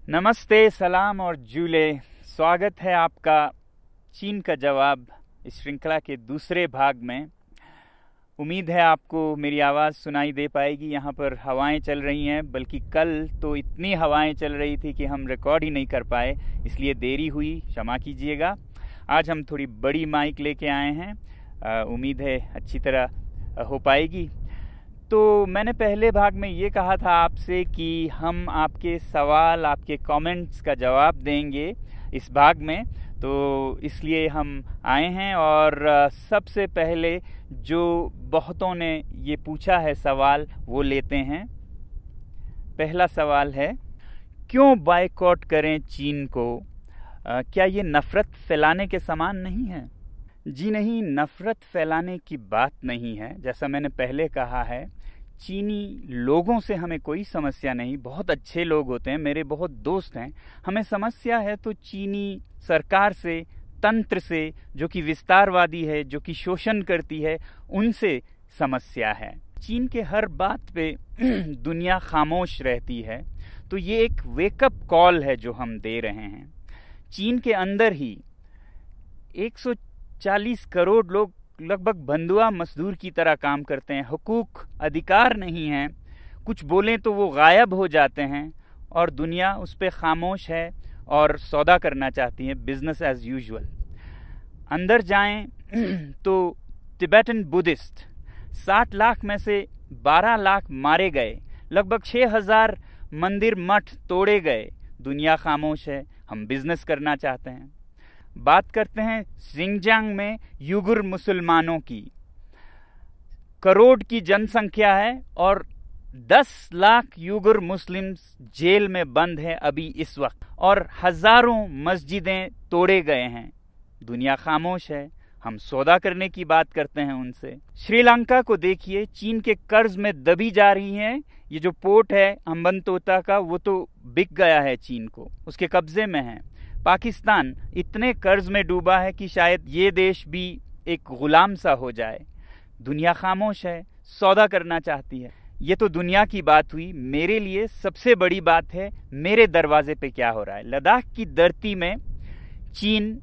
नमस्ते, सलाम और जूले। स्वागत है आपका चीन का जवाब इस श्रृंखला के दूसरे भाग में। उम्मीद है आपको मेरी आवाज़ सुनाई दे पाएगी। यहाँ पर हवाएं चल रही हैं, बल्कि कल तो इतनी हवाएं चल रही थी कि हम रिकॉर्ड ही नहीं कर पाए, इसलिए देरी हुई, क्षमा कीजिएगा। आज हम थोड़ी बड़ी माइक लेके आए हैं, उम्मीद है अच्छी तरह हो पाएगी। तो मैंने पहले भाग में ये कहा था आपसे कि हम आपके सवाल, आपके कमेंट्स का जवाब देंगे इस भाग में, तो इसलिए हम आए हैं। और सबसे पहले जो बहुतों ने ये पूछा है सवाल, वो लेते हैं। पहला सवाल है, क्यों बायकॉट करें चीन को? क्या ये नफ़रत फैलाने के समान नहीं है? जी नहीं, नफ़रत फैलाने की बात नहीं है। जैसा मैंने पहले कहा है, चीनी लोगों से हमें कोई समस्या नहीं, बहुत अच्छे लोग होते हैं, मेरे बहुत दोस्त हैं। हमें समस्या है तो चीनी सरकार से, तंत्र से, जो कि विस्तारवादी है, जो कि शोषण करती है, उनसे समस्या है। चीन के हर बात पे दुनिया खामोश रहती है, तो ये एक वेकअप कॉल है जो हम दे रहे हैं। चीन के अंदर ही 140 करोड़ लोग लगभग बंधुआ मजदूर की तरह काम करते हैं। हुकूक, अधिकार नहीं हैं, कुछ बोलें तो वो गायब हो जाते हैं, और दुनिया उस पर खामोश है और सौदा करना चाहती है, बिजनेस एज यूजुअल। अंदर जाएं तो तिब्बतन बुद्धिस्ट 60 लाख में से 12 लाख मारे गए, लगभग 6000 मंदिर मठ तोड़े गए। दुनिया खामोश है, हम बिजनेस करना चाहते हैं। बात करते हैं शिनजियांग में युगुर मुसलमानों की। करोड़ की जनसंख्या है और 10 लाख युगुर मुस्लिम्स जेल में बंद हैं अभी इस वक्त, और हजारों मस्जिदें तोड़े गए हैं। दुनिया खामोश है, हम सौदा करने की बात करते हैं उनसे। श्रीलंका को देखिए, चीन के कर्ज में दबी जा रही है। ये जो पोर्ट है हम्बनतोटा का, वो तो बिक गया है चीन को, उसके कब्जे में है। पाकिस्तान इतने कर्ज में डूबा है कि शायद ये देश भी एक गुलाम सा हो जाए। दुनिया खामोश है, सौदा करना चाहती है। ये तो दुनिया की बात हुई। मेरे लिए सबसे बड़ी बात है मेरे दरवाजे पे क्या हो रहा है। लद्दाख की धरती में चीन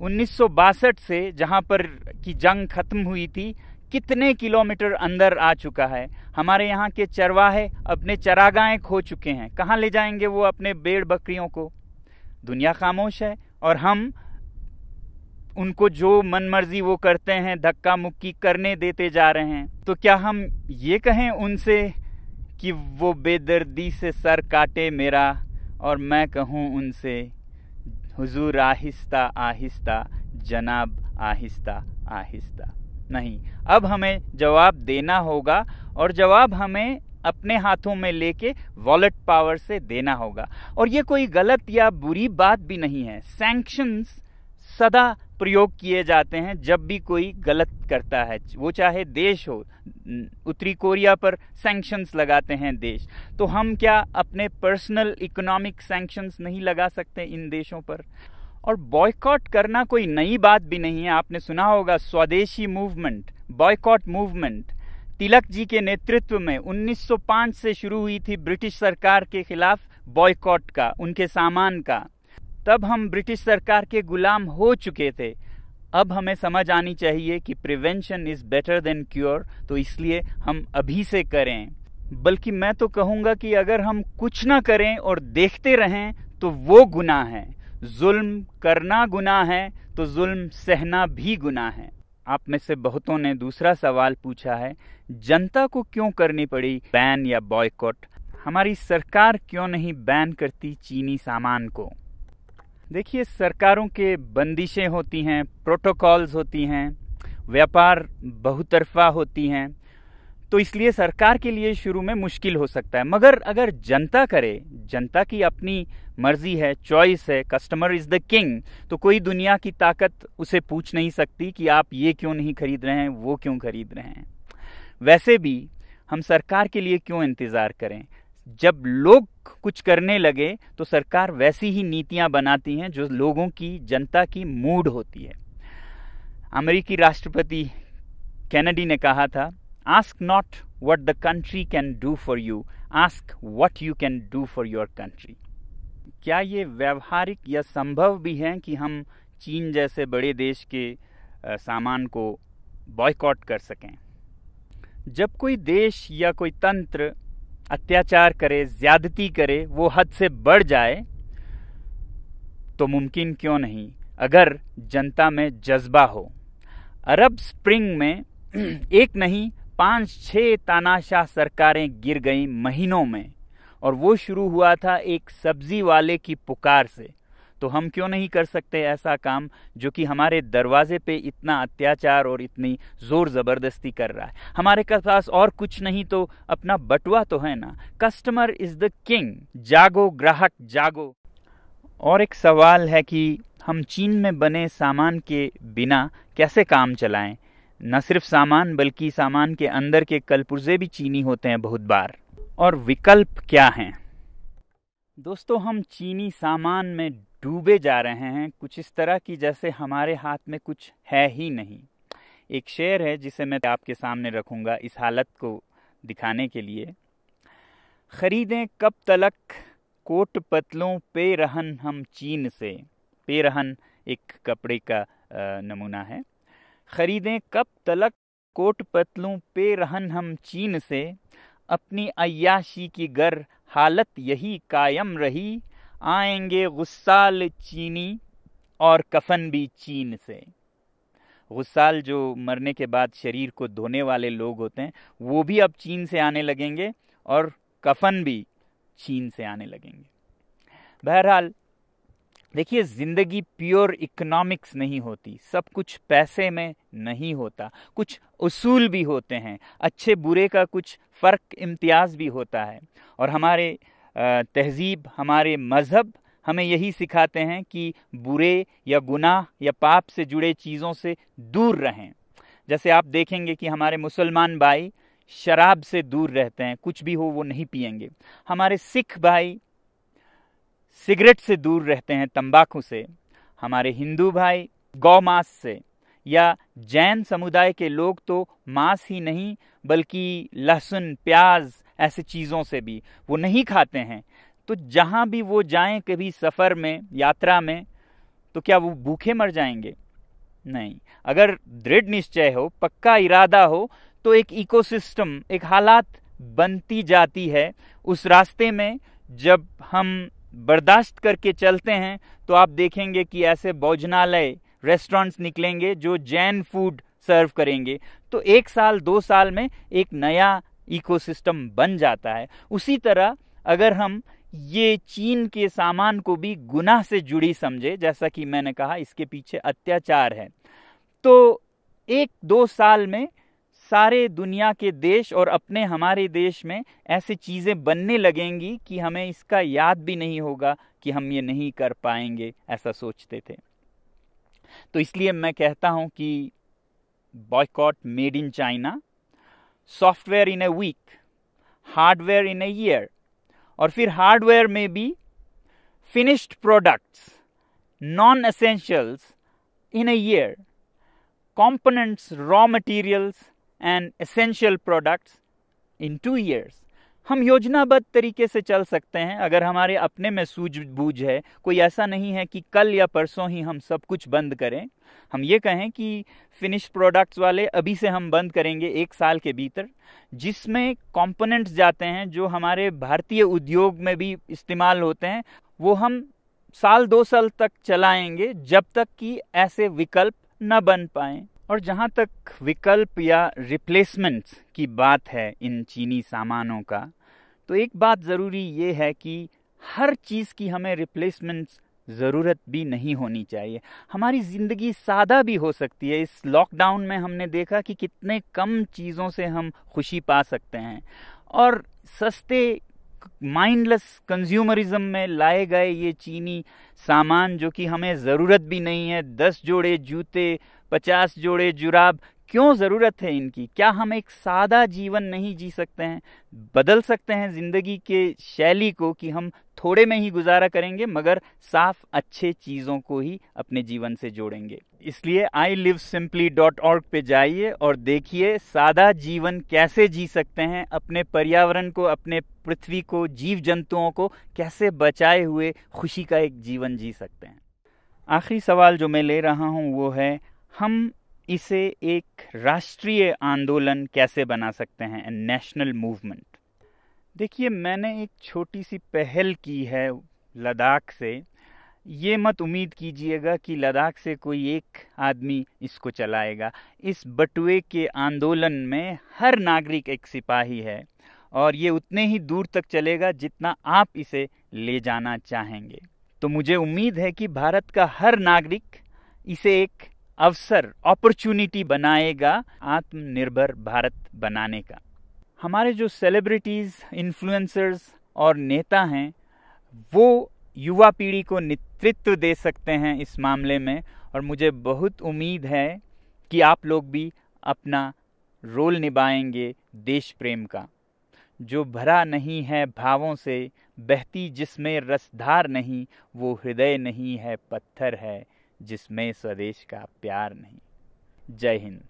1962 से, जहां पर की जंग खत्म हुई थी, कितने किलोमीटर अंदर आ चुका है। हमारे यहाँ के चरवाहे अपने चरागाहें खो चुके हैं। कहाँ ले जाएंगे वो अपने भेड़ बकरियों को? दुनिया खामोश है और हम उनको जो मनमर्जी वो करते हैं, धक्का मुक्की करने देते जा रहे हैं। तो क्या हम ये कहें उनसे कि वो बेदर्दी से सर काटे मेरा, और मैं कहूँ उनसे, हुजूर आहिस्ता आहिस्ता, जनाब आहिस्ता आहिस्ता? नहीं, अब हमें जवाब देना होगा, और जवाब हमें अपने हाथों में लेके वॉलेट पावर से देना होगा। और ये कोई गलत या बुरी बात भी नहीं है। सैंक्शंस सदा प्रयोग किए जाते हैं जब भी कोई गलत करता है, वो चाहे देश हो। उत्तरी कोरिया पर सैंक्शंस लगाते हैं देश, तो हम क्या अपने पर्सनल इकोनॉमिक सैंक्शंस नहीं लगा सकते इन देशों पर? और बॉयकॉट करना कोई नई बात भी नहीं है। आपने सुना होगा स्वदेशी movement, boycott movement. Tilak ji के नेतृत्व में 1905 से शुरू हुई थी ब्रिटिश सरकार के खिलाफ बॉयकॉट का, उनके सामान का। तब हम ब्रिटिश सरकार के गुलाम हो चुके थे। अब हमें समझ आनी चाहिए कि prevention is better than cure, तो इसलिए हम अभी से करें। बल्कि मैं तो कहूँगा कि अगर हम कुछ ना करें और देखते रहें तो वो गुनाह है। जुल्म करना गुनाह है तो जुल्म सहना भी गुनाह है। आप में से बहुतों ने दूसरा सवाल पूछा है, जनता को क्यों करनी पड़ी बैन या बॉयकॉट? हमारी सरकार क्यों नहीं बैन करती चीनी सामान को? देखिए, सरकारों के बंदिशें होती हैं, प्रोटोकॉल्स होती हैं, व्यापार बहुतरफा होती हैं, तो इसलिए सरकार के लिए शुरू में मुश्किल हो सकता है। मगर अगर जनता करे, जनता की अपनी मर्जी है, चॉइस है, कस्टमर इज द किंग, तो कोई दुनिया की ताकत उसे पूछ नहीं सकती कि आप ये क्यों नहीं खरीद रहे हैं, वो क्यों खरीद रहे हैं। वैसे भी हम सरकार के लिए क्यों इंतजार करें? जब लोग कुछ करने लगे तो सरकार वैसी ही नीतियां बनाती हैं जो लोगों की, जनता की मूड होती है। अमेरिकी राष्ट्रपति कैनेडी ने कहा था, ask not what the country can do for you, ask what you can do for your country. क्या ये व्यावहारिक या संभव भी है कि हम चीन जैसे बड़े देश के सामान को बॉयकॉट कर सकें? जब कोई देश या कोई तंत्र अत्याचार करे, ज्यादती करे, वो हद से बढ़ जाए, तो मुमकिन क्यों नहीं अगर जनता में जज्बा हो। अरब स्प्रिंग में एक नहीं 5-6 तानाशाह सरकारें गिर गईं महीनों में, और वो शुरू हुआ था एक सब्जी वाले की पुकार से। तो हम क्यों नहीं कर सकते ऐसा काम जो कि हमारे दरवाजे पे इतना अत्याचार और इतनी जोर जबरदस्ती कर रहा है। हमारे पास और कुछ नहीं तो अपना बटुआ तो है ना। कस्टमर इज द किंग, जागो ग्राहक जागो। और एक सवाल है कि हम चीन में बने सामान के बिना कैसे काम चलाएं। न सिर्फ सामान बल्कि सामान के अंदर के कलपुर्जे भी चीनी होते हैं बहुत बार। और विकल्प क्या हैं? दोस्तों, हम चीनी सामान में डूबे जा रहे हैं, कुछ इस तरह की जैसे हमारे हाथ में कुछ है ही नहीं। एक शेर है जिसे मैं आपके सामने रखूंगा इस हालत को दिखाने के लिए। खरीदें कब तलक कोट पतलों पे रहन हम चीन से। पे रहन एक कपड़े का नमूना है। खरीदें कब तलक कोट पतलों पे रहन हम चीन से, अपनी अय्याशी की गर हालत यही कायम रही, आएंगे गुस्साल चीनी और कफन भी चीन से। गुस्साल जो मरने के बाद शरीर को धोने वाले लोग होते हैं, वो भी अब चीन से आने लगेंगे और कफन भी चीन से आने लगेंगे। बहरहाल देखिए, जिंदगी प्योर इकोनॉमिक्स नहीं होती, सब कुछ पैसे में नहीं होता, कुछ उसूल भी होते हैं, अच्छे बुरे का कुछ फर्क इम्तियाज भी होता है। और हमारे तहजीब, हमारे मजहब हमें यही सिखाते हैं कि बुरे या गुनाह या पाप से जुड़े चीज़ों से दूर रहें। जैसे आप देखेंगे कि हमारे मुसलमान भाई शराब से दूर रहते हैं, कुछ भी हो वो नहीं पिएंगे। हमारे सिख भाई सिगरेट से दूर रहते हैं, तंबाकू से। हमारे हिंदू भाई गौ मांस से, या जैन समुदाय के लोग तो मांस ही नहीं बल्कि लहसुन, प्याज ऐसे चीज़ों से भी वो नहीं खाते हैं। तो जहाँ भी वो जाएं कभी सफ़र में, यात्रा में, तो क्या वो भूखे मर जाएंगे? नहीं। अगर दृढ़ निश्चय हो, पक्का इरादा हो, तो एक इकोसिस्टम, एक हालात बनती जाती है उस रास्ते में। जब हम बर्दाश्त करके चलते हैं तो आप देखेंगे कि ऐसे भोजनालय, रेस्टोरेंट्स निकलेंगे जो जैन फूड सर्व करेंगे। तो 1 साल 2 साल में एक नया इकोसिस्टम बन जाता है। उसी तरह अगर हम ये चीन के सामान को भी गुनाह से जुड़ी समझे, जैसा कि मैंने कहा इसके पीछे अत्याचार है, तो 1-2 साल में सारे दुनिया के देश और अपने हमारे देश में ऐसी चीज़ें बनने लगेंगी कि हमें इसका याद भी नहीं होगा कि हम ये नहीं कर पाएंगे, ऐसा सोचते थे। तो इसलिए मैं कहता हूं कि boycott made in China, software in a week, hardware in a year, और फिर हार्डवेयर में भी finished products, non essentials in a year, components, raw materials and essential products in 2 years। हम योजनाबद्ध तरीके से चल सकते हैं अगर हमारे अपने में सूझबूझ है। कोई ऐसा नहीं है कि कल या परसों ही हम सब कुछ बंद करें। हम ये कहें कि फिनिश प्रोडक्ट्स वाले अभी से हम बंद करेंगे 1 साल के भीतर, जिसमें कंपोनेंट्स जाते हैं जो हमारे भारतीय उद्योग में भी इस्तेमाल होते हैं, वो हम 1-2 साल तक चलाएंगे जब तक कि ऐसे विकल्प न बन पाए। और जहाँ तक विकल्प या रिप्लेसमेंट्स की बात है इन चीनी सामानों का, तो एक बात ज़रूरी ये है कि हर चीज़ की हमें रिप्लेसमेंट्स ज़रूरत भी नहीं होनी चाहिए। हमारी ज़िंदगी सादा भी हो सकती है। इस लॉकडाउन में हमने देखा कि कितने कम चीज़ों से हम खुशी पा सकते हैं, और सस्ते माइंडलेस कंज्यूमरिज्म में लाए गए ये चीनी सामान जो कि हमें ज़रूरत भी नहीं है, 10 जोड़े जूते, 50 जोड़े जुराब क्यों ज़रूरत है इनकी? क्या हम एक सादा जीवन नहीं जी सकते हैं? बदल सकते हैं ज़िंदगी के शैली को कि हम थोड़े में ही गुजारा करेंगे मगर साफ अच्छे चीज़ों को ही अपने जीवन से जोड़ेंगे। इसलिए ilivesimply.org पे जाइए और देखिए सादा जीवन कैसे जी सकते हैं, अपने पर्यावरण को, अपने पृथ्वी को, जीव जंतुओं को कैसे बचाए हुए खुशी का एक जीवन जी सकते हैं। आखिरी सवाल जो मैं ले रहा हूँ वो है, हम इसे एक राष्ट्रीय आंदोलन कैसे बना सकते हैं, नेशनल मूवमेंट। देखिए, मैंने एक छोटी सी पहल की है लद्दाख से। ये मत उम्मीद कीजिएगा कि लद्दाख से कोई एक आदमी इसको चलाएगा। इस बटुए के आंदोलन में हर नागरिक एक सिपाही है और ये उतने ही दूर तक चलेगा जितना आप इसे ले जाना चाहेंगे। तो मुझे उम्मीद है कि भारत का हर नागरिक इसे एक अवसर, अपॉर्चुनिटी बनाएगा आत्मनिर्भर भारत बनाने का। हमारे जो सेलिब्रिटीज, इन्फ्लुएंसर्स और नेता हैं वो युवा पीढ़ी को नेतृत्व दे सकते हैं इस मामले में, और मुझे बहुत उम्मीद है कि आप लोग भी अपना रोल निभाएंगे देश प्रेम का, जो भरा नहीं है भावों से, बहती जिसमें रसधार नहीं, वो हृदय नहीं है पत्थर है जिसमें स्वदेश का प्यार नहीं। जय हिंद।